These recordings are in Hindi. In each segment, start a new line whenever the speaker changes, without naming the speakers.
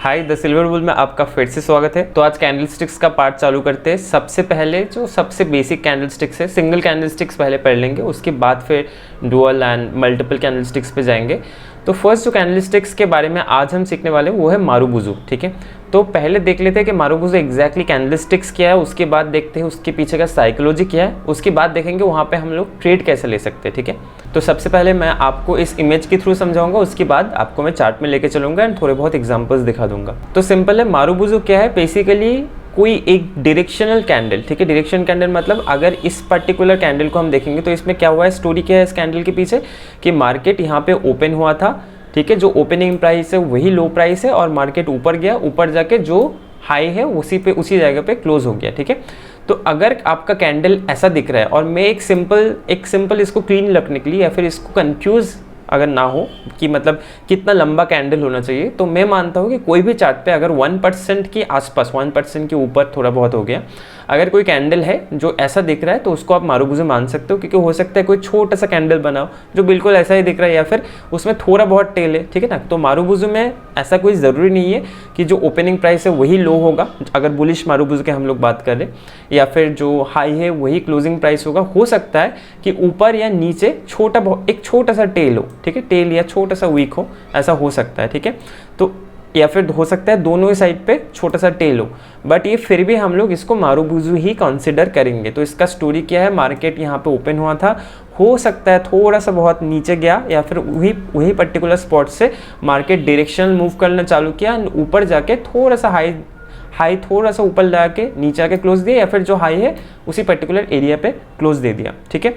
हाय द सिल्वर बुल में आपका फिर से स्वागत है। तो आज कैंडलस्टिक्स का पार्ट चालू करते हैं। सबसे पहले जो सबसे बेसिक कैंडलस्टिक्स है, सिंगल कैंडलस्टिक्स पहले पढ़ लेंगे, उसके बाद फिर डुअल एंड मल्टीपल कैंडलस्टिक्स पे जाएंगे। तो फर्स्ट जो कैंडलस्टिक्स के बारे में आज हम सीखने वाले हैं वो है मारुबुजु। ठीक है, तो पहले देख लेते हैं कि मारुबुजु एग्जैक्टली कैंडलस्टिक्स क्या है, उसके बाद देखते हैं उसके पीछे का साइकोलॉजी क्या है, उसके बाद देखेंगे वहाँ पे हम लोग ट्रेड कैसे ले सकते हैं। ठीक है, तो सबसे पहले मैं आपको इस इमेज के थ्रू समझाऊंगा, उसके बाद आपको मैं चार्ट में लेके चलूंगा एंड थोड़े बहुत एग्जांपल्स दिखा दूंगा। तो सिंपल है, मारुबुजु क्या है, बेसिकली कोई एक डायरेक्शनल कैंडल। ठीक है, डायरेक्शन कैंडल मतलब अगर इस पर्टिकुलर कैंडल को हम देखेंगे तो इसमें क्या हुआ है, स्टोरी क्या है इस कैंडल के पीछे कि मार्केट यहाँ पे ओपन हुआ था। ठीक है, जो ओपनिंग प्राइस है वही लो प्राइस है और मार्केट ऊपर गया, ऊपर जाके जो हाई है उसी जगह पे क्लोज हो गया। ठीक है, तो अगर आपका कैंडल ऐसा दिख रहा है और मैं एक सिंपल इसको क्लीन रखने के लिए या फिर इसको कंफ्यूज अगर ना हो कि मतलब कितना लंबा कैंडल होना चाहिए, तो मैं मानता हूँ कि कोई भी चार्ट पे अगर 1% के आसपास, 1% के ऊपर थोड़ा बहुत हो गया, अगर कोई कैंडल है जो ऐसा दिख रहा है तो उसको आप मारुबुजु मान सकते हो। क्योंकि हो सकता है कोई छोटा सा कैंडल बनाओ जो बिल्कुल ऐसा ही दिख रहा है या फिर उसमें थोड़ा बहुत टेल है। ठीक है ना, तो मारुबुजु में ऐसा कोई ज़रूरी नहीं है कि जो ओपनिंग प्राइस है वही लो होगा, अगर बुलिश मारुबुजु के हम लोग बात कर रहे हैं, या फिर जो हाई है वही क्लोजिंग प्राइस होगा। हो सकता है कि ऊपर या नीचे एक छोटा सा टेल हो। ठीक है, टेल या छोटा सा वीक हो, ऐसा हो सकता है। ठीक है, तो या फिर हो सकता है दोनों ही साइड पे छोटा सा टेल हो, बट ये फिर भी हम लोग इसको मारुबुजु ही कंसिडर करेंगे। तो इसका स्टोरी क्या है, मार्केट यहाँ पे ओपन हुआ था, हो सकता है थोड़ा सा बहुत नीचे गया या फिर वही पर्टिकुलर स्पॉट से मार्केट डायरेक्शनल मूव करना चालू किया, ऊपर जाके थोड़ा सा हाई थोड़ा सा ऊपर ला के नीचे आके क्लोज दिया, या फिर जो हाई है उसी पर्टिकुलर एरिया पे क्लोज दे दिया। ठीक है,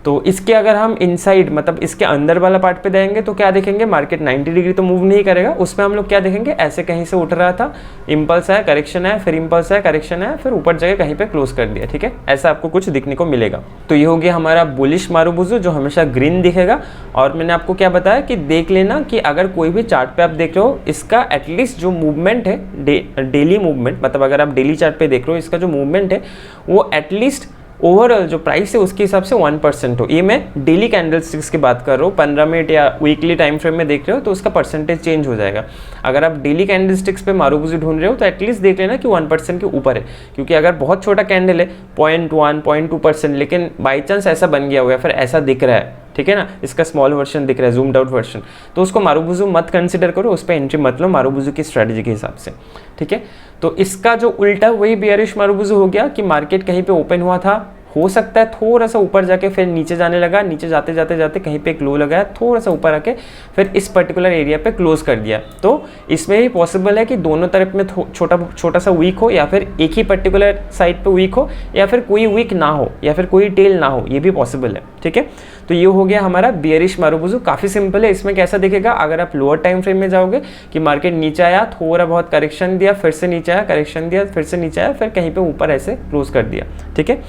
तो इसके अगर हम इनसाइड मतलब इसके अंदर वाला पार्ट पे देंगे तो क्या देखेंगे, मार्केट 90 डिग्री तो मूव नहीं करेगा, उसमें हम लोग क्या देखेंगे, ऐसे कहीं से उठ रहा था, इम्पल्स है, करेक्शन है, फिर इम्पल्स है, करेक्शन है, फिर ऊपर जगह कहीं पे क्लोज कर दिया। ठीक है, ऐसा आपको कुछ दिखने को मिलेगा। तो ये हो गया हमारा बुलिश मारुबुजु जो हमेशा ग्रीन दिखेगा। और मैंने आपको क्या बताया कि देख लेना कि अगर कोई भी चार्ट पे आप देख रहे हो, इसका एटलीस्ट जो मूवमेंट है डेली मूवमेंट, मतलब अगर आप डेली चार्ट पे देख रहे हो, इसका जो मूवमेंट है वो एटलीस्ट ओवरऑल जो प्राइस है उसके हिसाब से 1% हो। ये मैं डेली कैंडलस्टिक्स की बात कर रहा हूँ, 15 मिनट या वीकली टाइम फ्रेम में देख रहे हो तो उसका परसेंटेज चेंज हो जाएगा। अगर आप डेली कैंडलस्टिक्स पे मारुबुजु ढूंढ रहे हो तो एटलीस्ट देख लेना कि 1% के ऊपर है। क्योंकि अगर बहुत छोटा कैंडल है 0.1 0.2%, लेकिन बाई चांस ऐसा बन गया हो या फिर ऐसा दिख रहा है, ठीक है ना, इसका स्मॉल वर्जन दिख रहा है, जूम्ड आउट वर्जन, तो उसको मारुबुजु मत कंसिडर करो, उस पर एंट्री मत लो मारुबुजु की स्ट्रेटजी के हिसाब से। ठीक है, तो इसका जो उल्टा वही बियरिश मारुबुजु हो गया कि मार्केट कहीं पे ओपन हुआ था, हो सकता है थोड़ा सा ऊपर जाके फिर नीचे जाने लगा, नीचे जाते जाते कहीं पे एक लो लगाया, थोड़ा सा ऊपर आके फिर इस पर्टिकुलर एरिया पे क्लोज कर दिया। तो इसमें भी पॉसिबल है कि दोनों तरफ में छोटा सा वीक हो, या फिर एक ही पर्टिकुलर साइड पे वीक हो, या फिर कोई वीक ना हो, या फिर कोई टेल ना हो, ये भी पॉसिबल है। ठीक है, तो ये हो गया हमारा बियरिश मारुबुजु। काफ़ी सिंपल है। इसमें कैसा दिखेगा, अगर आप लोअर टाइम फ्रेम में जाओगे कि मार्केट नीचे आया, थोड़ा बहुत करेक्शन दिया, फिर से नीचे आया, करेक्शन दिया, फिर से नीचे आया, फिर कहीं पे ऊपर ऐसे क्लोज कर दिया। ठीक है,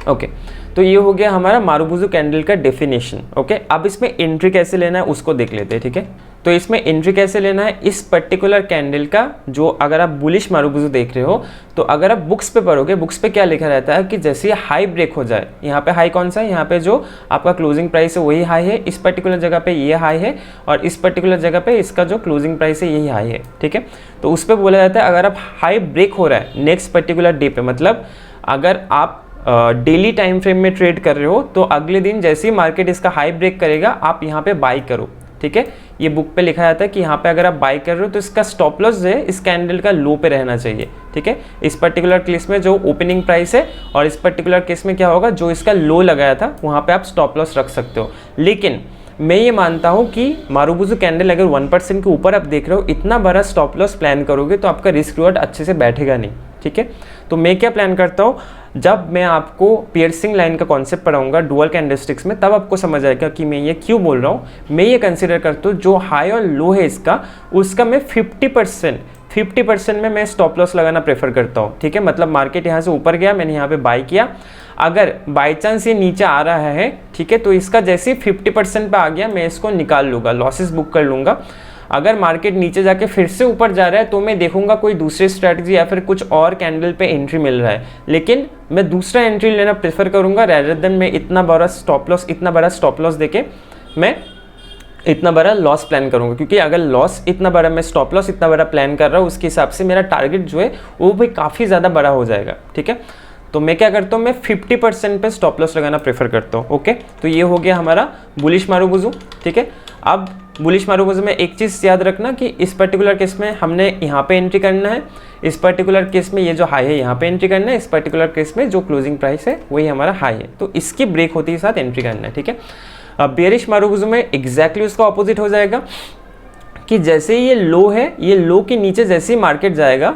ओके, तो ये हो गया हमारा मारुबुजु कैंडल का डेफिनेशन। ओके, अब इसमें एंट्री कैसे लेना है उसको देख लेते हैं। ठीक है, तो इसमें एंट्री कैसे लेना है इस पर्टिकुलर कैंडल का, जो अगर आप बुलिश मारुबुजु देख रहे हो तो अगर आप बुक्स पे पढ़ोगे, बुक्स पे क्या लिखा रहता है कि जैसे हाई ब्रेक हो जाए, यहाँ पे हाई कौन सा है, यहाँ पे जो आपका क्लोजिंग प्राइस है वही हाई है, इस पर्टिकुलर जगह पे ये हाई है और इस पर्टिकुलर जगह पे इसका जो क्लोजिंग प्राइस है यही हाई है। ठीक है, तो उस पर बोला जाता है अगर आप हाई ब्रेक हो रहा है नेक्स्ट पर्टिकुलर डे पे, मतलब अगर आप डेली टाइम फ्रेम में ट्रेड कर रहे हो तो अगले दिन जैसे ही मार्केट इसका हाई ब्रेक करेगा आप यहाँ पे बाई करो। ठीक है, ये बुक पे लिखा जाता है कि यहाँ पे अगर आप बाई कर रहे हो तो इसका स्टॉप लॉस जो है इस कैंडल का लो पे रहना चाहिए। ठीक है, इस पर्टिकुलर केस में जो ओपनिंग प्राइस है और इस पर्टिकुलर केस में क्या होगा, जो इसका लो लगाया था वहाँ पे आप स्टॉप लॉस रख सकते हो। लेकिन मैं ये मानता हूँ कि मारुबुजु कैंडल अगर 1% के ऊपर आप देख रहे हो, इतना बड़ा स्टॉप लॉस प्लान करोगे तो आपका रिस्क रिवॉर्ड अच्छे से बैठेगा नहीं। ठीक है, तो मैं क्या प्लान करता हूँ, जब मैं आपको पियर्सिंग लाइन का कॉन्सेप्ट पढ़ाऊंगा डुअल कैंडलस्टिक्स में, तब आपको समझ आएगा कि मैं ये क्यों बोल रहा हूँ। मैं ये कंसिडर करता हूँ जो हाई और लो है उसका मैं 50% में मैं स्टॉप लॉस लगाना प्रेफर करता हूँ। ठीक है, मतलब मार्केट यहाँ से ऊपर गया, मैंने यहाँ पे बाई किया, अगर बाई चांस ये नीचे आ रहा है, ठीक है, तो इसका जैसे 50% पे आ गया मैं इसको निकाल लूँगा, लॉसेस बुक कर लूँगा। अगर मार्केट नीचे जाके फिर से ऊपर जा रहा है तो मैं देखूंगा कोई दूसरी स्ट्रैटेजी या फिर कुछ और कैंडल पे एंट्री मिल रहा है, लेकिन मैं दूसरा एंट्री लेना प्रेफर करूंगा रेदर देन मैं इतना बड़ा स्टॉप लॉस देके मैं इतना बड़ा लॉस प्लान करूंगा, क्योंकि अगर लॉस इतना बड़ा, मैं स्टॉप लॉस इतना बड़ा प्लान कर रहा हूँ, उसके हिसाब से मेरा टारगेट जो है वो भी काफ़ी ज़्यादा बड़ा हो जाएगा। ठीक है, तो मैं क्या करता हूँ, मैं 50% पे स्टॉप लॉस लगाना प्रेफर करता हूँ। ओके, तो ये हो गया हमारा बुलिश मारुबुजू। ठीक है, अब बुलिश मारुबुजू में एक चीज़ याद रखना कि इस पर्टिकुलर केस में हमने यहाँ पे एंट्री करना है, इस पर्टिकुलर केस में ये जो हाई है यहाँ पे एंट्री करना है, इस पर्टिकुलर केस में जो क्लोजिंग प्राइस है वही हमारा हाई है, तो इसकी ब्रेक होते ही साथ एंट्री करना है। ठीक है, अब बेयरिश मारुबुजू में एग्जैक्टली उसका ऑपोजिट हो जाएगा कि जैसे ही ये लो है, ये लो के नीचे जैसे ही मार्केट जाएगा,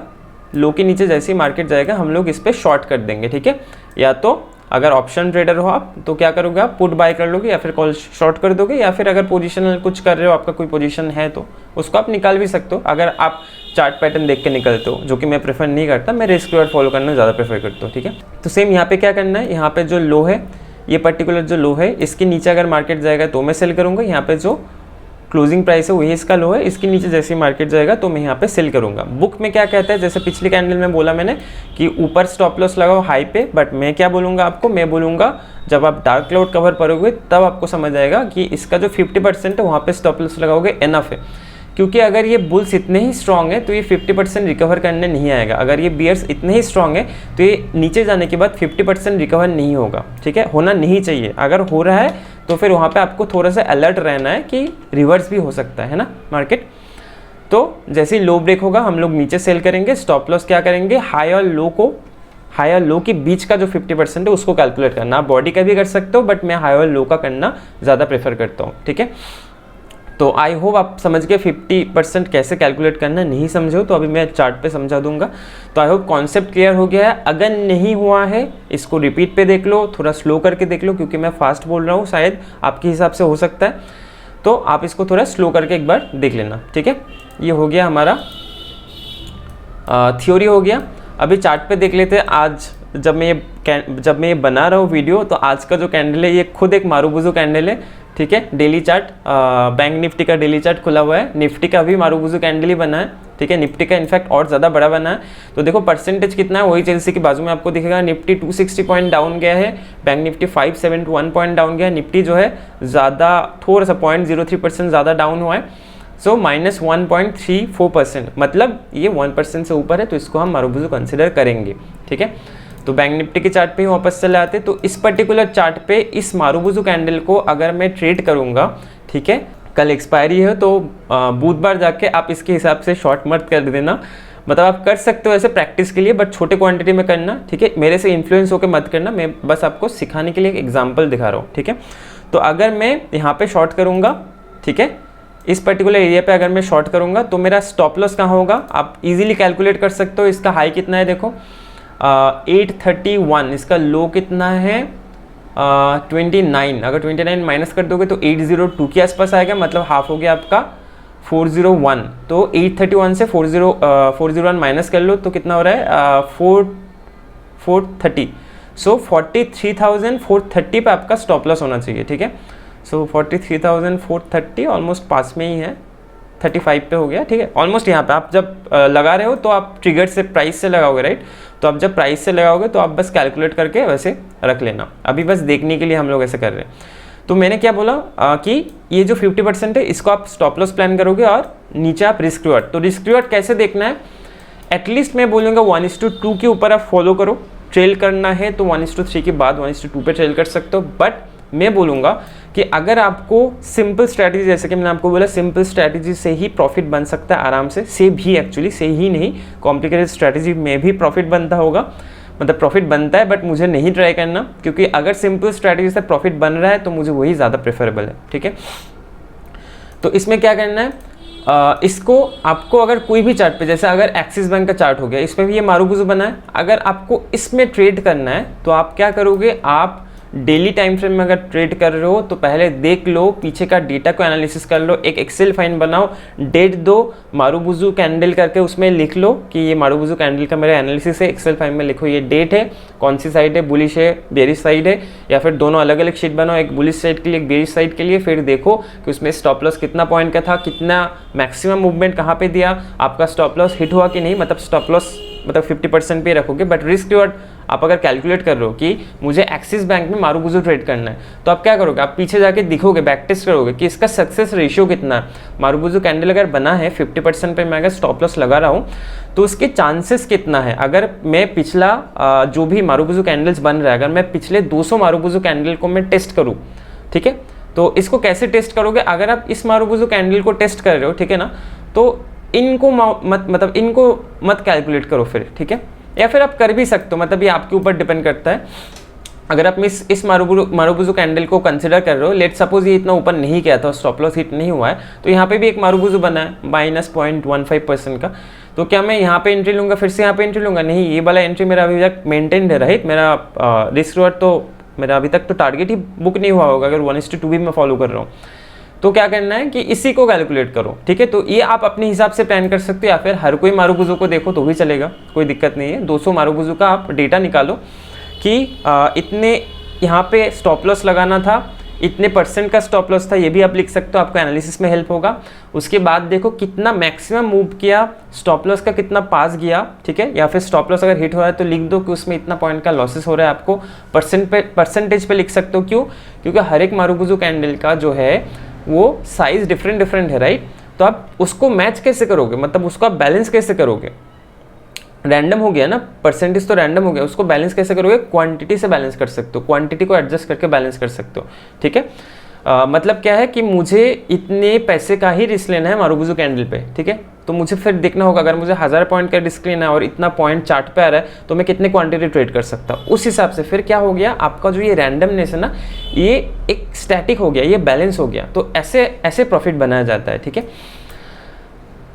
लो के नीचे जैसे ही मार्केट जाएगा हम लोग इस पर शॉर्ट कर देंगे। ठीक है, या तो अगर ऑप्शन ट्रेडर हो आप तो क्या करोगे, आप पुट बाय कर लोगे या फिर कॉल शॉर्ट कर दोगे, या फिर अगर पोजीशनल कुछ कर रहे हो, आपका कोई पोजीशन है तो उसको आप निकाल भी सकते हो, अगर आप चार्ट पैटर्न देख के निकलते हो, जो कि मैं प्रेफर नहीं करता, मैं रिस्क रिवॉर्ड फॉलो करना ज़्यादा प्रेफर करता हूँ। ठीक है, तो सेम यहाँ पे क्या करना है, यहाँ पे जो लो है, ये पर्टिकुलर जो लो है, इसके नीचे अगर मार्केट जाएगा तो मैं सेल करूँगा, यहाँ पे जो क्लोजिंग प्राइस है वही इसका लो है, इसके नीचे जैसे मार्केट जाएगा तो मैं यहाँ पे सेल करूंगा। बुक में क्या कहता है, जैसे पिछली कैंडल में बोला मैंने कि ऊपर स्टॉप लॉस लगाओ हाई पे, बट मैं क्या बोलूँगा आपको, मैं बोलूँगा जब आप डार्क क्लाउड कवर करोगे तब आपको समझ आएगा कि इसका जो 50% है वहाँ पे स्टॉप लॉस लगाओगे एनफ है, क्योंकि अगर ये बुल्स इतने ही स्ट्रांग है तो ये 50% रिकवर करने नहीं आएगा, अगर ये बियर्स इतने ही स्ट्रांग है तो ये नीचे जाने के बाद 50% रिकवर नहीं होगा। ठीक है, होना नहीं चाहिए, अगर हो रहा है तो फिर वहाँ पे आपको थोड़ा सा अलर्ट रहना है कि रिवर्स भी हो सकता है ना मार्केट। तो जैसे ही लो ब्रेक होगा हम लोग नीचे सेल करेंगे, स्टॉप लॉस क्या करेंगे, हाई और लो को, हाई और लो के बीच का जो 50% है उसको कैलकुलेट करना, आप बॉडी का भी कर सकते हो, बट मैं हाई और लो का करना ज़्यादा प्रेफर करता हूँ। ठीक है, तो आई होप आप समझ गए 50% कैसे कैलकुलेट करना, नहीं समझे हो तो अभी मैं चार्ट पे समझा दूंगा। तो आई होप कॉन्सेप्ट क्लियर हो गया है, अगर नहीं हुआ है इसको रिपीट पे देख लो, थोड़ा स्लो करके देख लो, क्योंकि मैं फास्ट बोल रहा हूँ, शायद आपके हिसाब से हो सकता है, तो आप इसको थोड़ा स्लो करके एक बार देख लेना। ठीक है, ये हो गया हमारा थ्योरी हो गया। अभी चार्ट पे देख लेते हैं। आज जब मैं ये बना रहा हूँ वीडियो, तो आज का जो कैंडल है ये खुद एक मारुबुजू कैंडल है। ठीक है, डेली चार्ट, बैंक निफ्टी का डेली चार्ट खुला हुआ है, निफ्टी का भी मारुबुजू कैंडल ही बना है। ठीक है, निफ्टी का इनफैक्ट और ज़्यादा बड़ा बना है। तो देखो परसेंटेज कितना है, वही चेल्सी की बाजू में आपको दिखेगा। निफ्टी 260 पॉइंट डाउन गया है, बैंक निफ्टी 571 पॉइंट डाउन गया है, निफ्टी जो है ज़्यादा थोड़ा सा 0.03% ज़्यादा डाउन हुआ है, सो -1.34%, मतलब ये 1% से ऊपर है, तो इसको हम मारुबुजू कंसिडर करेंगे। ठीक है, तो बैंक निफ्टी के चार्ट पे ही वापस चले आते। तो इस पर्टिकुलर चार्ट पे इस मारुबुजू कैंडल को अगर मैं ट्रेड करूंगा, ठीक है, कल एक्सपायरी है तो बुधवार जाके आप इसके हिसाब से शॉर्ट मत कर देना, मतलब आप कर सकते हो ऐसे प्रैक्टिस के लिए, बट छोटे क्वांटिटी में करना। ठीक है, मेरे से इन्फ्लुएंस होकर मत करना, मैं बस आपको सिखाने के लिए एक एग्जाम्पल दिखा रहा हूँ। ठीक है, तो अगर मैं यहाँ पे शॉर्ट करूँगा, ठीक है, इस पर्टिकुलर एरिया पे अगर मैं शॉर्ट करूँगा तो मेरा स्टॉप लॉस कहाँ होगा, आप इजीली कैलकुलेट कर सकते हो। इसका हाई कितना है देखो, 831, इसका लो कितना है 29, अगर 29 माइनस कर दोगे तो 802 के आसपास आएगा, मतलब हाफ हो गया आपका 401। तो 831 से 401 माइनस कर लो तो कितना हो रहा है 430, सो 43,430 पे आपका स्टॉप लॉस होना चाहिए। ठीक है, सो 43,430 ऑलमोस्ट पास में ही है, 35 पे हो गया। ठीक है, ऑलमोस्ट यहाँ पे आप जब लगा रहे हो तो आप ट्रिगर से प्राइस से लगाओगे, राइट, तो आप जब प्राइस से लगाओगे तो आप बस कैलकुलेट करके वैसे रख लेना, अभी बस देखने के लिए हम लोग ऐसे कर रहे हैं। तो मैंने क्या बोला कि ये जो 50% है इसको आप स्टॉप लॉस प्लान करोगे और नीचे आप रिस्क रिवॉर्ड। तो रिस्क रिवॉर्ड कैसे देखना है, एटलीस्ट मैं बोलूँगा 1:2 के ऊपर आप फॉलो करो। ट्रेल करना है तो 1:3 के बाद 1:2 पे ट्रेल कर सकते हो, बट मैं बोलूँगा कि अगर आपको सिंपल स्ट्रैटेजी, जैसे कि मैंने आपको बोला सिंपल स्ट्रैटेजी से ही प्रॉफिट बन सकता है आराम से भी, एक्चुअली से ही नहीं, कॉम्प्लिकेटेड स्ट्रैटेजी में भी प्रॉफिट बनता होगा, मतलब प्रॉफिट बनता है, बट मुझे नहीं ट्राई करना, क्योंकि अगर सिंपल स्ट्रैटेजी से प्रॉफिट बन रहा है तो मुझे वही ज़्यादा प्रेफरेबल है। ठीक है, तो इसमें क्या करना है, इसको आपको अगर कोई भी चार्ट पे, जैसे अगर एक्सिस बैंक का चार्ट हो गया, इसमें भी ये मारुबुजू बना है, अगर आपको इसमें ट्रेड करना है तो आप क्या करोगे, आप डेली टाइम फ्रेम में अगर ट्रेड कर रहे हो तो पहले देख लो, पीछे का डेटा को एनालिसिस कर लो, एक एक्सेल फाइल बनाओ, डेट दो मारुबुजू कैंडल करके उसमें लिख लो कि ये मारुबुजू कैंडल का मेरा एनालिसिस है, एक्सेल फाइल में लिखो ये डेट है, कौन सी साइड है, बुलिश है बेरिश साइड है, या फिर दोनों अलग अलग शीट बनाओ, एक बुलिश साइड के लिए एक बेरिश साइड के लिए, फिर देखो कि उसमें स्टॉप लॉस कितना पॉइंट का था, कितना मैक्सिमम मूवमेंट कहाँ पे दिया, आपका स्टॉप लॉस हिट हुआ कि नहीं, मतलब स्टॉप लॉस मतलब 50% पे रखोगे, बट रिस्क रिवॉर्ड आप अगर कैलकुलेट कर रहे हो कि मुझे एक्सिस बैंक में मारूबुजू ट्रेड करना है, तो आप क्या करोगे, आप पीछे जाके दिखोगे, बैक टेस्ट करोगे कि इसका सक्सेस रेशियो कितना है। मारूबुजू कैंडल अगर बना है 50% पे, मैं अगर स्टॉप लॉस लगा रहा हूँ तो उसके चांसेस कितना है। अगर मैं पिछला जो भी मारूबुजू कैंडल्स बन रहा है, अगर मैं पिछले 200 मारूबुजू कैंडल को मैं टेस्ट करूँ, ठीक है, तो इसको कैसे टेस्ट करोगे, अगर आप इस मारूबुजू कैंडल को टेस्ट कर रहे हो, ठीक है ना, तो इनको इनको मत कैलकुलेट करो फिर, ठीक है, या फिर आप कर भी सकते हो, मतलब ये आपके ऊपर डिपेंड करता है। अगर आप इस मारूबुजू कैंडल को कंसिडर कर रहे हो, लेट सपोज ये इतना ऊपर नहीं गया था, स्टॉप लॉस हिट नहीं हुआ है, तो यहाँ पे भी एक मारूबुजू बना है -0.15% का, तो क्या मैं यहाँ पे एंट्री लूँगा, फिर से यहाँ पे एंट्री लूँगा? नहीं, ये वाला एंट्री मेरा अभी तक मेंटेन्ड है, राइट। मेरा रिस्क रिवॉर्ड तो मेरा अभी तक तो टारगेट ही बुक नहीं हुआ होगा अगर 1:2 भी मैं फॉलो कर रहा हूँ। तो क्या करना है कि इसी को कैलकुलेट करो, ठीक है। तो ये आप अपने हिसाब से प्लान कर सकते हो, या फिर हर कोई मारूबुजू को देखो तो भी चलेगा, कोई दिक्कत नहीं है। 200 मारूबुजू का आप डेटा निकालो कि इतने यहाँ पे स्टॉप लॉस लगाना था, इतने % का स्टॉप लॉस था, ये भी आप लिख सकते हो, आपको एनालिसिस में हेल्प होगा। उसके बाद देखो कितना मैक्सिमम मूव किया, स्टॉप लॉस का कितना पास गया, ठीक है, या फिर स्टॉप लॉस अगर हिट हो रहा है तो लिख दो कि उसमें इतना पॉइंट का लॉसेस हो रहा है, आपको परसेंटेज पे लिख सकते हो। क्यों? क्योंकि हर एक मारूबुजू कैंडल का जो है वो साइज डिफरेंट है, राइट। तो आप उसको मैच कैसे करोगे, मतलब उसको आप बैलेंस कैसे करोगे? रैंडम हो गया ना, परसेंटेज तो रैंडम हो गया, उसको बैलेंस कैसे करोगे? क्वांटिटी से बैलेंस कर सकते हो, क्वांटिटी को एडजस्ट करके बैलेंस कर सकते हो, ठीक है। मतलब क्या है कि मुझे इतने पैसे का ही रिस्क लेना है मारूबुजू कैंडल पे, ठीक है, तो मुझे फिर देखना होगा अगर मुझे 1000 पॉइंट का रिस्क लेना है और इतना पॉइंट चार्ट पे आ रहा है तो मैं कितने क्वांटिटी ट्रेड कर सकता हूँ। उस हिसाब से फिर क्या हो गया, आपका जो ये रैंडमनेस है ना, ये एक स्टैटिक हो गया, ये बैलेंस हो गया। तो ऐसे प्रॉफिट बनाया जाता है, ठीक है।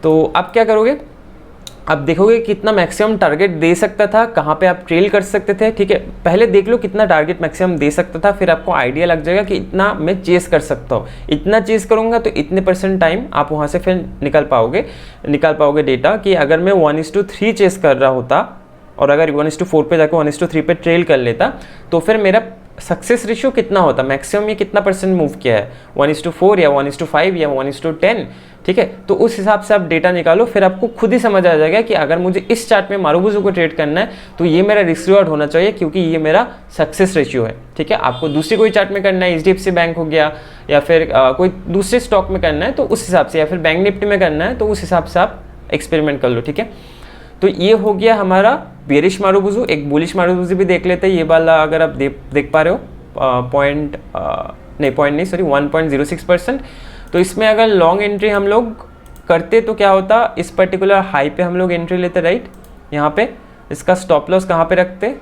तो आप क्या करोगे, आप देखोगे कितना मैक्सिमम टारगेट दे सकता था, कहाँ पे आप ट्रेल कर सकते थे, ठीक है। पहले देख लो कितना टारगेट मैक्सिमम दे सकता था, फिर आपको आइडिया लग जाएगा कि इतना मैं चेस कर सकता हूँ, इतना चेस करूँगा तो इतने % टाइम आप वहाँ से फिर निकाल पाओगे डेटा कि अगर मैं 1:3 चेस कर रहा होता और अगर 1:4 पे जाकर 1:3 पे ट्रेल कर लेता तो फिर मेरा सक्सेस रेशियो कितना होता, मैक्सिमम ये कितना % मूव किया है, 1:4 या 1:5 या 1:10, ठीक है। तो उस हिसाब से आप डेटा निकालो, फिर आपको खुद ही समझ आ जाएगा कि अगर मुझे इस चार्ट में मारूबुजू को ट्रेड करना है तो ये मेरा रिस्क रिवॉर्ड होना चाहिए, क्योंकि ये मेरा सक्सेस रेशियो है, ठीक है। आपको दूसरी कोई चार्ट में करना है, HDFC बैंक हो गया, या फिर कोई दूसरे स्टॉक में करना है तो उस हिसाब से, या फिर बैंक निफ्टी में करना है तो उस हिसाब से आप एक्सपेरिमेंट कर लो, ठीक है। तो ये हो गया हमारा बेरिश मारूबुजू। एक बुलिश मारूबुजू भी देख लेते हैं, ये वाला अगर आप देख पा रहे हो, 1.06%। तो इसमें अगर लॉन्ग एंट्री हम लोग करते तो क्या होता, इस पर्टिकुलर हाई पे हम लोग एंट्री लेते, राइट। यहाँ पे इसका स्टॉप लॉस कहाँ पे रखते,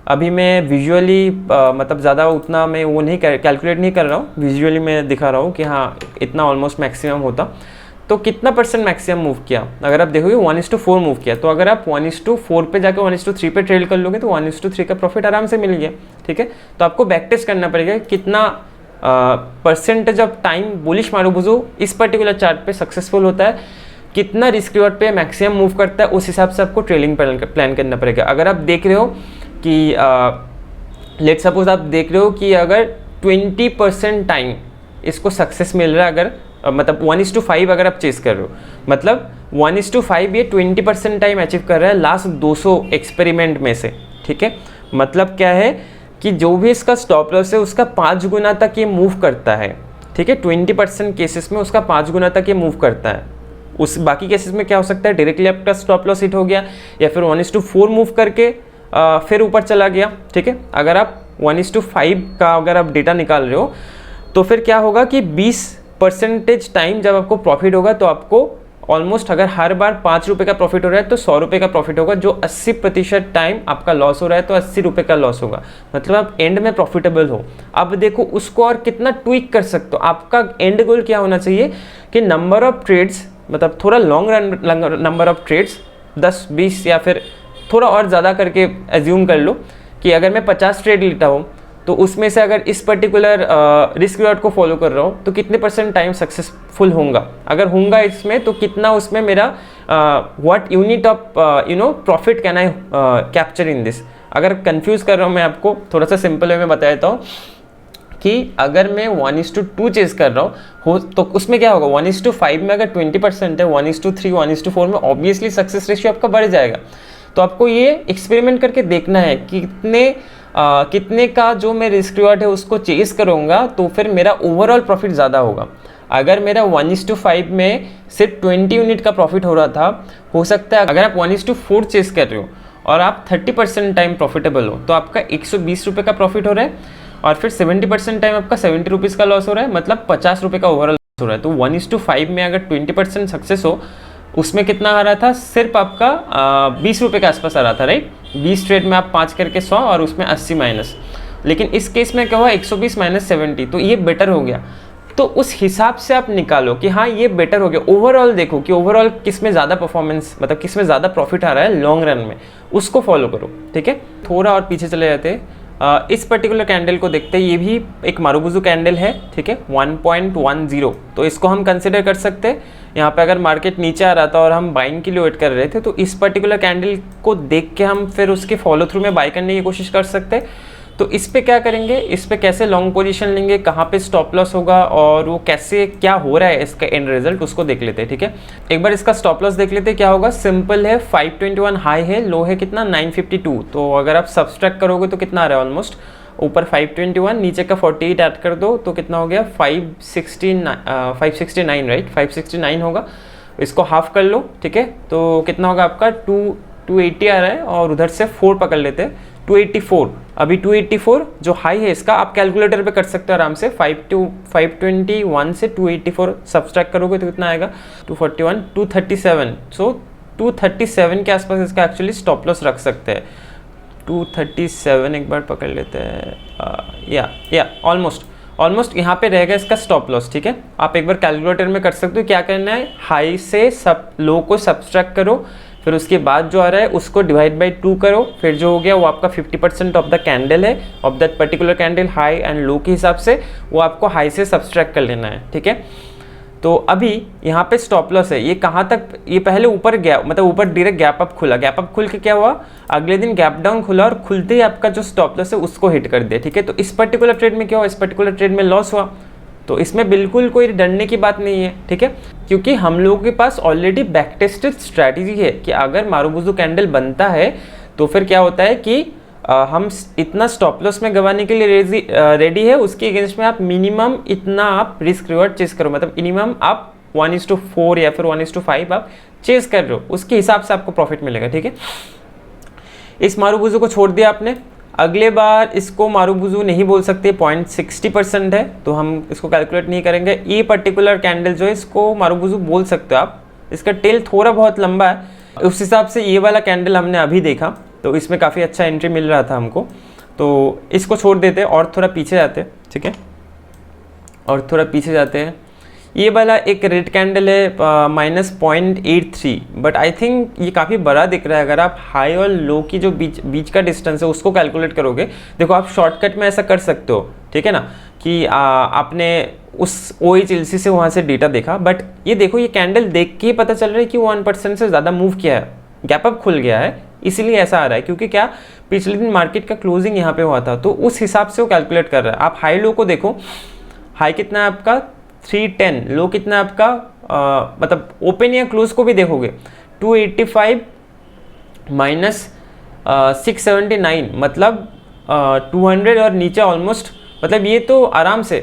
अभी मैं विजुअली मतलब ज़्यादा उतना मैं वो नहीं कैलकुलेट नहीं कर रहा हूँ, विजुअली मैं दिखा रहा हूँ कि हाँ इतना ऑलमोस्ट मैक्सिमम होता। तो कितना % मैक्सिमम मूव किया, अगर आप देखोगे 1:4 मूव किया, तो अगर आप 1:4 पे जाकर 1:3 पे ट्रेड कर लोगे तो 1:3 का प्रॉफिट आराम से मिल गया, ठीक है। तो आपको बैक टेस्ट करना पड़ेगा कितना % ऑफ टाइम बुलिश मारूबुजू इस पर्टिकुलर चार्ट पे सक्सेसफुल होता है, कितना रिस्क रिवॉर्ड पे मैक्सिमम मूव करता है, उस हिसाब से आपको ट्रेडिंग प्लान करना पड़ेगा। अगर आप देख रहे हो कि लेट सपोज आप देख रहे हो कि अगर 20% टाइम इसको सक्सेस मिल रहा है, अगर मतलब 1:5 अगर आप चेस कर रहे हो, मतलब 1:5 ये 20% टाइम अचीव कर रहा है लास्ट 200 एक्सपेरिमेंट में से, ठीक है। मतलब क्या है कि जो भी इसका स्टॉप लॉस है उसका 5 गुना तक ये मूव करता है, ठीक है। 20% केसेस में उसका 5 गुना तक ये मूव करता है। उस बाकी केसेस में क्या हो सकता है, डायरेक्टली आपका स्टॉप लॉस हिट हो गया, या फिर 1:4 मूव करके फिर ऊपर चला गया, ठीक है। अगर आप 1:5 का अगर आप डेटा निकाल रहे हो तो फिर क्या होगा कि 20% टाइम जब आपको प्रॉफिट होगा तो आपको ऑलमोस्ट, अगर हर बार 5 रुपये का प्रॉफिट हो रहा है तो 100 रुपये का प्रॉफिट होगा। जो 80% टाइम आपका लॉस हो रहा है तो 80 रुपये का लॉस होगा, मतलब आप एंड में प्रॉफिटेबल हो। अब देखो उसको और कितना ट्विक कर सकते हो, आपका एंड गोल क्या होना चाहिए कि नंबर ऑफ ट्रेड्स, मतलब थोड़ा long run number of trades 10, 20 या फिर थोड़ा और ज़्यादा करके एज्यूम कर लो कि अगर मैं 50 ट्रेड लेता हूँ तो उसमें से अगर इस पर्टिकुलर रिस्क रिवॉर्ड को फॉलो कर रहा हूँ तो कितने % टाइम सक्सेसफुल होऊंगा, अगर होऊंगा इसमें तो कितना उसमें मेरा what unit of profit can I capture in this. अगर कंफ्यूज कर रहा हूँ मैं आपको थोड़ा सा सिंपल वे में बता देता हूँ कि अगर मैं 1:2 चेस कर रहा हूँ तो उसमें क्या होगा, 1:5 में अगर 20% है, 1:3 1:4 में ऑब्वियसली सक्सेस रेशियो आपका बढ़ जाएगा। तो आपको ये एक्सपेरिमेंट करके देखना है कि कितने का जो मैं रिस्क रिवॉर्ड है उसको चेस करूँगा तो फिर मेरा ओवरऑल प्रॉफिट ज़्यादा होगा। अगर मेरा 1:5 में सिर्फ 20 यूनिट का प्रॉफिट हो रहा था, हो सकता है अगर आप 1:4 चेस कर रहे हो और आप 30% टाइम प्रॉफिटेबल हो तो आपका 120 रुपये का प्रॉफिट हो रहा है, और फिर 70% टाइम आपका 70 रुपीज़ का लॉस हो रहा है, मतलब 50 रुपये का ओवरऑल लॉस हो रहा है। तो 1:5 में अगर 20% सक्सेस हो, उसमें कितना आ रहा था, सिर्फ आपका 20 रुपये के आसपास आ रहा था, राइट। 20 ट्रेड में आप 5 करके 100 और उसमें 80 माइनस। लेकिन इस केस में क्या हुआ, 120 माइनस 70, तो ये बेटर हो गया। तो उस हिसाब से आप निकालो कि हाँ ये बेटर हो गया। ओवरऑल देखो कि ओवरऑल किस में ज़्यादा परफॉर्मेंस, मतलब किस में ज़्यादा प्रॉफिट आ रहा है लॉन्ग रन में, उसको फॉलो करो, ठीक है। थोड़ा और पीछे चले जाते हैं, इस पर्टिकुलर कैंडल को देखते हैं। ये भी एक मारुबुजू कैंडल है, ठीक है, 1.10। तो इसको हम कंसिडर कर सकते हैं। यहाँ पे अगर मार्केट नीचे आ रहा था और हम बाइंग के लिए वेट कर रहे थे, तो इस पर्टिकुलर कैंडल को देख के हम फिर उसके फॉलो थ्रू में बाय करने की कोशिश कर सकते हैं। तो इस पे क्या करेंगे, इस पे कैसे लॉन्ग पोजीशन लेंगे, कहाँ पे स्टॉप लॉस होगा और वो कैसे क्या हो रहा है इसका एंड रिजल्ट, उसको देख लेते हैं, ठीक है। एक बार इसका स्टॉप लॉस देख लेते हैं क्या होगा। सिंपल है, 521 हाई है, लो है कितना 952। तो अगर आप सब्सट्रैक्ट करोगे तो कितना आ रहा है, ऑलमोस्ट ऊपर 521, नीचे का 48 ऐड कर दो तो कितना हो गया 569, राइट, 569 होगा। इसको हाफ कर लो, ठीक है, तो कितना होगा आपका 280 आ रहा है, और उधर से 4 पकड़ लेते हैं, 284। अभी 284 जो हाई है इसका आप कैलकुलेटर पे कर सकते हो आराम से। 521 से 284 सब्सट्रैक्ट करोगे तो कितना आएगा 241, 237। सो 237 के आसपास इसका एक्चुअली स्टॉप लॉस रख सकते हैं। 237 एक बार पकड़ लेते हैं, या ऑलमोस्ट यहाँ पे रहेगा इसका स्टॉप लॉस, ठीक है। आप एक बार कैलकुलेटर में कर सकते हो। क्या करना है, हाई से सब लो को सब्सट्रैक्ट करो, फिर उसके बाद जो आ रहा है उसको डिवाइड बाई 2 करो, फिर जो हो गया वो आपका 50% ऑफ द कैंडल है, of that particular candle high and low के हिसाब से, वो आपको हाई से सब्सट्रैक्ट कर लेना है, ठीक है। तो अभी यहाँ पे स्टॉप लॉस है, ये कहाँ तक, ये पहले ऊपर गया, मतलब ऊपर डायरेक्ट गैप अप खुला, गैप अप खुल के क्या हुआ, अगले दिन गैप डाउन खुला और खुलते ही आपका जो स्टॉप लॉस है उसको हिट कर दिया, ठीक है। तो इस पर्टिकुलर ट्रेड में क्या हुआ, इस पर्टिकुलर ट्रेड में लॉस हुआ। तो इसमें बिल्कुल कोई डरने की बात नहीं है, ठीक है, क्योंकि हम लोगों के पास ऑलरेडी बैक टेस्टेड स्ट्रैटेजी है कि अगर मारुबुजू कैंडल बनता है तो फिर क्या होता है कि हम इतना स्टॉप लॉस में गंवाने के लिए रेडी है, उसके अगेंस्ट में आप मिनिमम इतना आप रिस्क रिवॉर्ड चेस करो, मतलब मिनिमम आप 1:4 या फिर 1:5 आप चेस कर रहे हो, उसके हिसाब से आपको प्रॉफिट मिलेगा, ठीक है। इस मारुबुजू को छोड़ दिया आपने, अगले बार इसको मारुबुजू नहीं बोल सकते, 0.60% है तो हम इसको कैलकुलेट नहीं करेंगे। ये पर्टिकुलर कैंडल जो है इसको मारुबुजू बोल सकते हो आप, इसका टेल थोड़ा बहुत लंबा है, उस हिसाब से ये वाला कैंडल हमने अभी देखा तो इसमें काफ़ी अच्छा एंट्री मिल रहा था हमको, तो इसको छोड़ देते हैं और थोड़ा पीछे जाते हैं, ठीक है, और थोड़ा पीछे जाते हैं। ये वाला एक रेड कैंडल है -0.83, बट आई थिंक ये काफ़ी बड़ा दिख रहा है। अगर आप हाई और लो की जो बीच का डिस्टेंस है उसको कैलकुलेट करोगे, देखो आप शॉर्टकट में ऐसा कर सकते हो, ठीक है ना, कि आपने उस OHLC से वहाँ से डेटा देखा, बट ये देखो ये कैंडल देख के ही पता चल रहा है कि 1% से ज़्यादा मूव किया है, गैप अप खुल गया है, इसीलिए ऐसा आ रहा है, क्योंकि क्या पिछले दिन मार्केट का क्लोजिंग यहाँ पे हुआ था, तो उस हिसाब से वो कैलकुलेट कर रहा है। आप हाई लो को देखो, हाई कितना है आपका 310, लो कितना है आपका मतलब ओपन या क्लोज को भी देखोगे 285 माइनस 679, मतलब 200 और नीचे ऑलमोस्ट, मतलब ये तो आराम से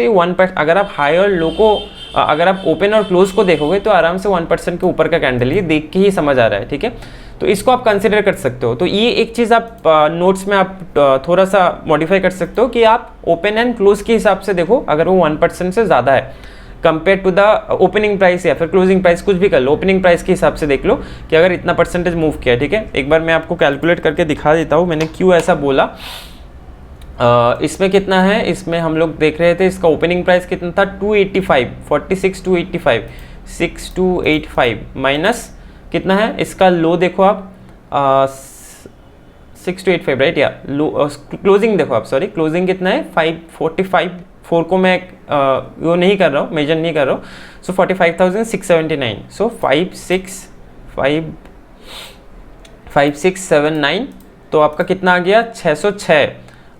1%, अगर आप हाई और लो को अगर आप ओपन और क्लोज को देखोगे तो आराम से 1% के ऊपर का कैंडल, ये देख के ही समझ आ रहा है, ठीक है। तो इसको आप कंसिडर कर सकते हो। तो ये एक चीज़ आप नोट्स में आप थोड़ा सा मॉडिफाई कर सकते हो कि आप ओपन एंड क्लोज के हिसाब से देखो, अगर वो 1% से ज़्यादा है compare to the opening price या फिर क्लोजिंग प्राइस, कुछ भी कर लो, ओपनिंग प्राइस के हिसाब से देख लो कि अगर इतना परसेंटेज मूव किया, ठीक है। एक बार मैं आपको कैलकुलेट करके दिखा देता हूँ मैंने क्यों ऐसा बोला। इसमें कितना है, इसमें हम लोग देख रहे थे इसका ओपनिंग प्राइस कितना था 285, 46,285, 6285 माइनस कितना है इसका लो, देखो आप 6285, राइट, या लो क्लोजिंग देखो आप, सॉरी क्लोजिंग कितना है 545, 4 को मैं वो नहीं कर रहा हूँ, मेजर नहीं कर रहा हूँ, सो 45,679, सो 5679, तो आपका कितना आ गया 606।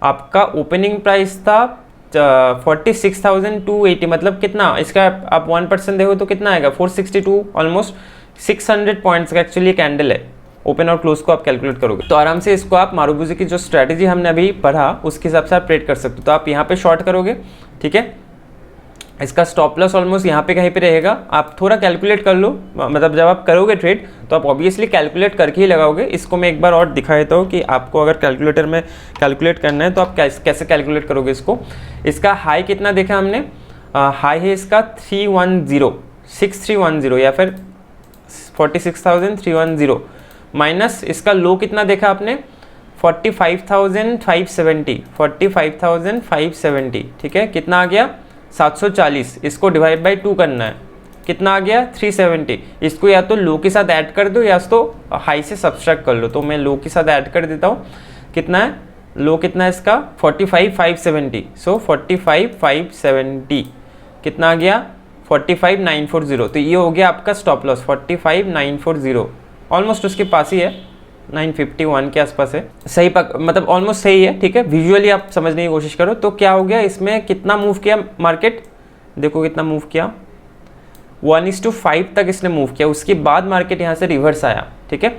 आपका ओपनिंग प्राइस था 46,280, मतलब कितना इसका आप 1% देखो तो कितना आएगा 462, ऑलमोस्ट 600 पॉइंट्स का एक्चुअली कैंडल है, ओपन और क्लोज को आप कैलकुलेट करोगे तो आराम से इसको आप मारुबुजू की जो स्ट्रैटेजी हमने अभी पढ़ा उसके हिसाब से आप ट्रेड कर सकते हो। तो आप यहाँ पे शॉर्ट करोगे, ठीक है, इसका स्टॉप लॉस ऑलमोस्ट यहाँ पे कहीं पे रहेगा। आप थोड़ा कैलकुलेट कर लो, मतलब जब आप करोगे ट्रेड तो आप ऑब्वियसली कैलकुलेट करके ही लगाओगे। इसको मैं एक बार और दिखा देता हूँ कि आपको अगर कैलकुलेटर में कैलकुलेट करना है तो आप कैसे कैलकुलेट करोगे इसको। इसका हाई कितना देखा हमने, हाई है इसका 6310 या फिर 46,310 माइनस इसका लो कितना देखा आपने 45,570, ठीक है, कितना आ गया 740। इसको डिवाइड बाई 2 करना है, कितना आ गया 370। इसको या तो लो के साथ ऐड कर दो या तो हाई से सब्सट्रैक्ट कर लो। तो मैं लो के साथ ऐड कर देता हूँ, कितना है लो कितना है इसका 45,570। सो 45,570 कितना आ गया 45,940। तो ये हो गया आपका स्टॉप लॉस 45,940, ऑलमोस्ट उसके पास ही है, 951 के आसपास है, सही मतलब ऑलमोस्ट सही है, ठीक है। विजुअली आप समझने की कोशिश करो। तो क्या हो गया, इसमें कितना मूव किया मार्केट, देखो कितना मूव किया 1:5 तक इसने मूव किया। उसके बाद मार्केट यहाँ से रिवर्स आया, ठीक है।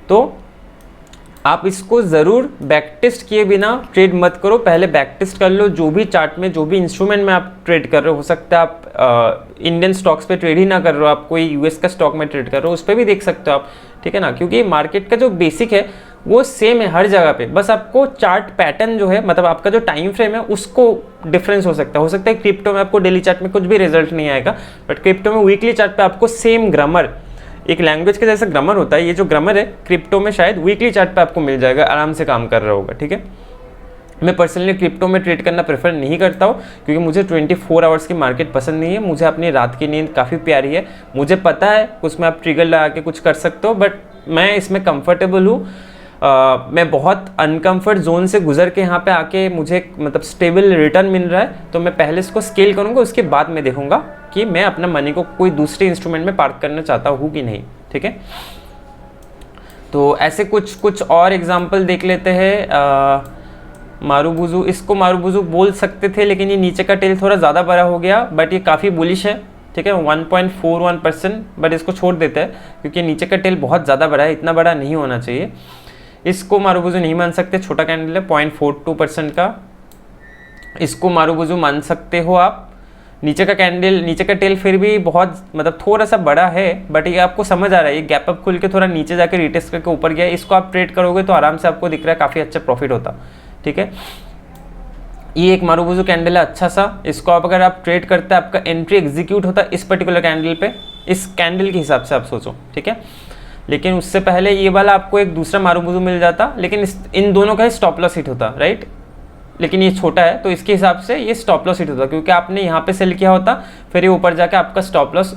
तो आप इसको ज़रूर बैक टेस्ट किए बिना ट्रेड मत करो, पहले बैक टेस्ट कर लो। जो भी चार्ट में जो भी इंस्ट्रूमेंट में आप ट्रेड कर रहे हो सकता है आप इंडियन स्टॉक्स पे ट्रेड ही ना कर रहे हो, आप कोई यूएस का स्टॉक में ट्रेड कर रहे हो, उस पर भी देख सकते हो आप, ठीक है ना। क्योंकि मार्केट का जो बेसिक है वो सेम है हर जगह पे, बस आपको चार्ट पैटर्न जो है मतलब आपका जो टाइम फ्रेम है उसको डिफरेंस हो सकता है क्रिप्टो में आपको डेली चार्ट में कुछ भी रिजल्ट नहीं आएगा, बट क्रिप्टो में वीकली चार्ट पे आपको सेम ग्रामर, एक लैंग्वेज के जैसा ग्रामर होता है, ये जो ग्रामर है क्रिप्टो में शायद वीकली चार्ट पे आपको मिल जाएगा, आराम से काम कर रहा होगा, ठीक है। मैं पर्सनली क्रिप्टो में ट्रेड करना प्रेफर नहीं करता हूँ क्योंकि मुझे 24 आवर्स की मार्केट पसंद नहीं है। मुझे अपनी रात की नींद काफ़ी प्यारी है। मुझे पता है उसमें आप ट्रिगर लगा के कुछ कर सकते हो, बट मैं इसमें कंफर्टेबल हूँ। मैं बहुत अनकंफर्ट जोन से गुजर के यहाँ पे आके मुझे मतलब स्टेबल रिटर्न मिल रहा है, तो मैं पहले इसको स्केल करूँगा, उसके बाद मैं देखूँगा कि मैं अपना मनी को कोई दूसरे इंस्ट्रूमेंट में पार्क करना चाहता हूँ कि नहीं, ठीक है। तो ऐसे कुछ और एग्जाम्पल देख लेते हैं। मारुबुजू, इसको मारुबुजू बोल सकते थे लेकिन ये नीचे का टेल थोड़ा ज़्यादा बड़ा हो गया, बट ये काफ़ी बुलिश है, ठीक है, 1.41%, बट इसको छोड़ देते हैं क्योंकि नीचे का टेल बहुत ज़्यादा बड़ा है, इतना बड़ा नहीं होना चाहिए। इसको मारुबुजू नहीं मान सकते, छोटा कैंडल है 0.42% का, इसको मारुबुजू मान सकते हो आप। नीचे का कैंडल, नीचे का टेल फिर भी बहुत मतलब थोड़ा सा बड़ा है, बट ये आपको समझ आ रहा है, ये गैप अप खुल के थोड़ा नीचे जाके रिटेस्ट करके ऊपर गया। इसको आप ट्रेड करोगे तो आराम से आपको दिख रहा है काफ़ी अच्छा प्रॉफिट होता, ठीक है। ये एक मारुबुजू कैंडल है अच्छा सा, इसको आप अगर आप ट्रेड करते हैं आपका एंट्री एग्जीक्यूट होता है इस पर्टिकुलर कैंडल पे, इस कैंडल के हिसाब से आप सोचो, ठीक है। लेकिन उससे पहले ये वाला आपको एक दूसरा मारुबुजू मिल जाता, लेकिन इन दोनों का स्टॉप लॉस हिट होता, राइट। लेकिन ये छोटा है तो इसके हिसाब से ये स्टॉप लॉस हिट होता क्योंकि आपने यहाँ पे सेल किया होता, फिर ये ऊपर जाके आपका स्टॉप लॉस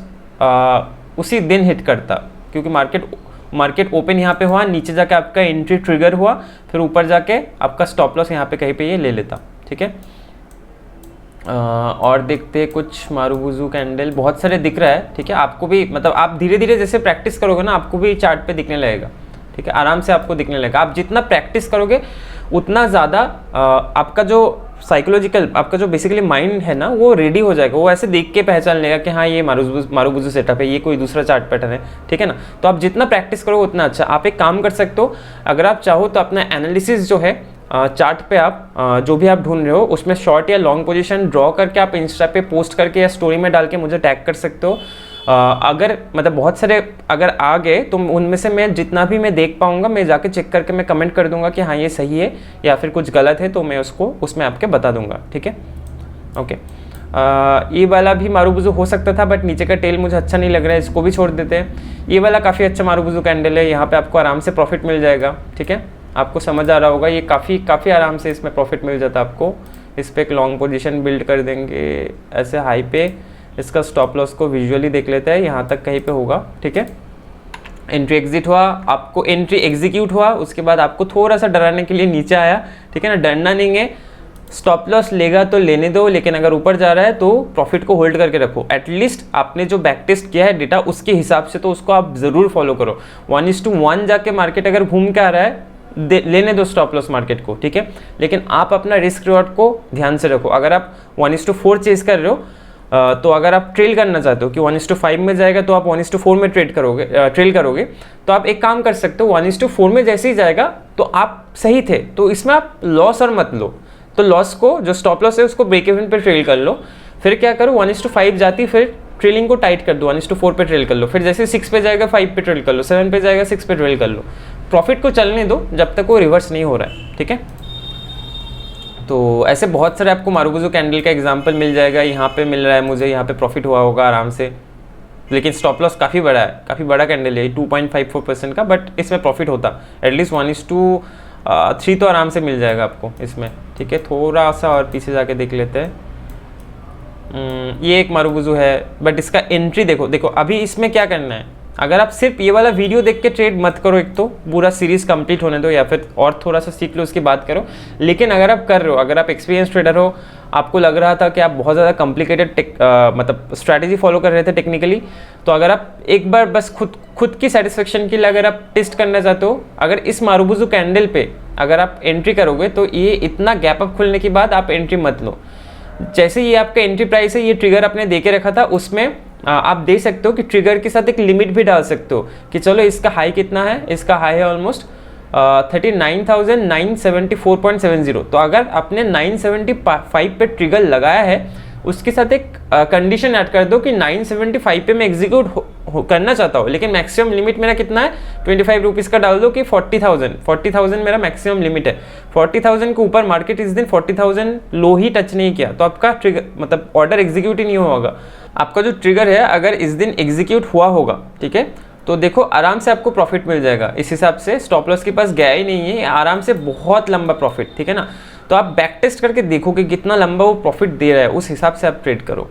उसी दिन हिट करता, क्योंकि मार्केट ओपन यहाँ पे हुआ, नीचे जाके आपका एंट्री ट्रिगर हुआ, फिर ऊपर जाके आपका स्टॉप लॉस यहाँ पे कहीं पे ये ले लेता, ठीक है। और देखते हैं कुछ मारुबुजू कैंडल, बहुत सारे दिख रहा है, ठीक है। आपको भी मतलब आप धीरे धीरे जैसे प्रैक्टिस करोगे ना आपको भी चार्ट पे दिखने लगेगा, ठीक है, आराम से आपको दिखने लगेगा। आप जितना प्रैक्टिस करोगे उतना ज़्यादा आपका जो साइकोलॉजिकल, आपका जो बेसिकली माइंड है ना वो रेडी हो जाएगा, वो ऐसे देख के पहचान लेगा कि हाँ ये मारुबुजू सेटअप है, ये कोई दूसरा चार्ट पैटर्न है, ठीक है ना। तो आप जितना प्रैक्टिस करोगे उतना अच्छा। आप एक काम कर सकते हो, अगर आप चाहो तो अपना एनालिसिस जो है चार्ट पे आप जो भी आप ढूंढ रहे हो उसमें शॉर्ट या लॉन्ग पोजीशन ड्रॉ करके आप इंस्टा पे पोस्ट करके या स्टोरी में डाल के मुझे टैग कर सकते हो। अगर मतलब बहुत सारे अगर आ गए तो उनमें से मैं जितना भी मैं देख पाऊंगा मैं जाके चेक करके मैं कमेंट कर दूंगा कि हाँ ये सही है या फिर कुछ गलत है, तो मैं उसको उसमें आपके बता दूंगा, ठीक है। ओके, ये वाला भी मारुबुजू हो सकता था बट नीचे का टेल मुझे अच्छा नहीं लग रहा है, इसको भी छोड़ देते हैं। ये वाला काफ़ी अच्छा मारुबुजू कैंडल है, यहाँ पे आपको आराम से प्रॉफिट मिल जाएगा, ठीक है। आपको समझ आ रहा होगा, ये काफ़ी आराम से इसमें प्रॉफिट मिल जाता है आपको। इस पर एक लॉन्ग पोजीशन बिल्ड कर देंगे ऐसे हाई पे। इसका स्टॉप लॉस को विजुअली देख लेते हैं, यहाँ तक कहीं पे होगा, ठीक है। एंट्री एग्जिट हुआ, आपको एंट्री एग्जीक्यूट हुआ, उसके बाद आपको थोड़ा सा डराने के लिए नीचे आया, ठीक है ना। डरना नहीं है, स्टॉप लॉस लेगा तो लेने दो, लेकिन अगर ऊपर जा रहा है तो प्रॉफिट को होल्ड करके रखो। एटलीस्ट आपने जो बैक टेस्ट किया है डेटा उसके हिसाब से तो उसको आप ज़रूर फॉलो करो। 1:1 जाके मार्केट अगर घूम के आ रहा है लेने दो स्टॉप लॉस मार्केट को, ठीक है। लेकिन आप अपना रिस्क रिवॉर्ड को ध्यान से रखो। अगर आप 1:4 चेज कर रहे हो तो अगर आप ट्रेल करना चाहते हो कि 1:5 में जाएगा तो आप 1:4 में ट्रेल करोगे, तो आप एक काम कर सकते हो, 1:4 में जैसे ही जाएगा तो आप सही थे, तो इसमें आप लॉस और मत लो। तो लॉस को, जो स्टॉप लॉस है उसको ब्रेक इवन पे ट्रेल कर लो, फिर क्या करो 1:5 जाती, फिर ट्रेलिंग को टाइट कर दो, 1:4 पे ट्रेल कर लो, फिर जैसे 6 पे जाएगा 5 पे ट्रेल कर लो, 7 पे जाएगा 6 पे ट्रेल कर लो। प्रॉफिट को चलने दो जब तक वो रिवर्स नहीं हो रहा है, ठीक है। तो ऐसे बहुत सारे आपको मारुबुजू कैंडल का एग्जांपल मिल जाएगा। यहाँ पे मिल रहा है मुझे, यहाँ पे प्रॉफिट हुआ होगा आराम से, लेकिन स्टॉप लॉस काफ़ी बड़ा है, काफ़ी बड़ा कैंडल है 2.54% का, बट इसमें प्रॉफिट होता एटलीस्ट 1:3 तो आराम से मिल जाएगा आपको इसमें, ठीक है। थोड़ा सा और पीछे जाके देख लेते हैं। ये एक मारुबुजू है, बट इसका एंट्री देखो अभी इसमें क्या करना है। अगर आप सिर्फ ये वाला वीडियो देख के ट्रेड मत करो, एक तो पूरा सीरीज कंप्लीट होने दो, या फिर और थोड़ा सा सीख लो उसकी बात करो। लेकिन अगर आप कर रहे हो, अगर आप एक्सपीरियंस ट्रेडर हो, आपको लग रहा था कि आप बहुत ज़्यादा कॉम्प्लिकेटेड मतलब स्ट्रैटेजी फॉलो कर रहे थे टेक्निकली, तो अगर आप एक बार बस खुद की सेटिस्फेक्शन के लिए अगर आप टेस्ट करना चाहते हो, अगर इस मारुबुजू कैंडल पे अगर आप एंट्री करोगे तो ये इतना गैप अप खुलने के बाद आप एंट्री मत लो। जैसे ये आपका एंट्री प्राइस है, ये ट्रिगर आपने दे के रखा था, उसमें आप दे सकते हो कि ट्रिगर के साथ एक लिमिट भी डाल सकते हो कि चलो इसका हाई कितना है, इसका हाई है ऑलमोस्ट 39,974.70। तो अगर आपने 975 पे ट्रिगर लगाया है, उसके साथ एक कंडीशन ऐड कर दो कि 975 पे मैं एग्जीक्यूट करना चाहता हूँ, लेकिन मैक्सिमम लिमिट मेरा कितना है 25 रुपीज़ का डाल दो कि 40,000 मेरा मैक्सिमम लिमिट है। 40,000 के ऊपर मार्केट इस दिन 40,000 लो ही टच नहीं किया तो आपका ट्रिगर मतलब ऑर्डर एग्जीक्यूट ही नहीं होगा। आपका जो ट्रिगर है अगर इस दिन एग्जीक्यूट हुआ होगा, ठीक है, तो देखो आराम से आपको प्रॉफिट मिल जाएगा। इस हिसाब से स्टॉप लॉस के पास गया ही नहीं है, आराम से बहुत लंबा प्रॉफिट, ठीक है ना। तो आप बैक टेस्ट करके देखो कि कितना लंबा वो प्रॉफिट दे रहा है, उस हिसाब से आप ट्रेड करो।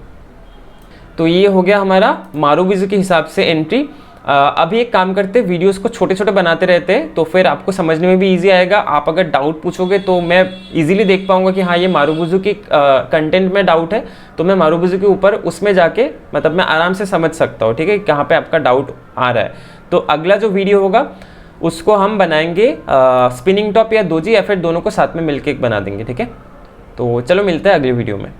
तो ये हो गया हमारा मारुबुजू के हिसाब से एंट्री। अभी एक काम करते, वीडियोस को छोटे छोटे बनाते रहते हैं तो फिर आपको समझने में भी इजी आएगा। आप अगर डाउट पूछोगे तो मैं इजीली देख पाऊंगा कि हाँ ये मारुबुजू की कंटेंट में डाउट है, तो मैं मारुबुजू के ऊपर उसमें जाके मतलब मैं आराम से समझ सकता हूँ, ठीक है, कहाँ पे आपका डाउट आ रहा है। तो अगला जो वीडियो होगा उसको हम बनाएंगे स्पिनिंग टॉप या दोजी, या फिर दोनों को साथ में मिलके एक बना देंगे, ठीक है। तो चलो मिलते हैं अगले वीडियो में।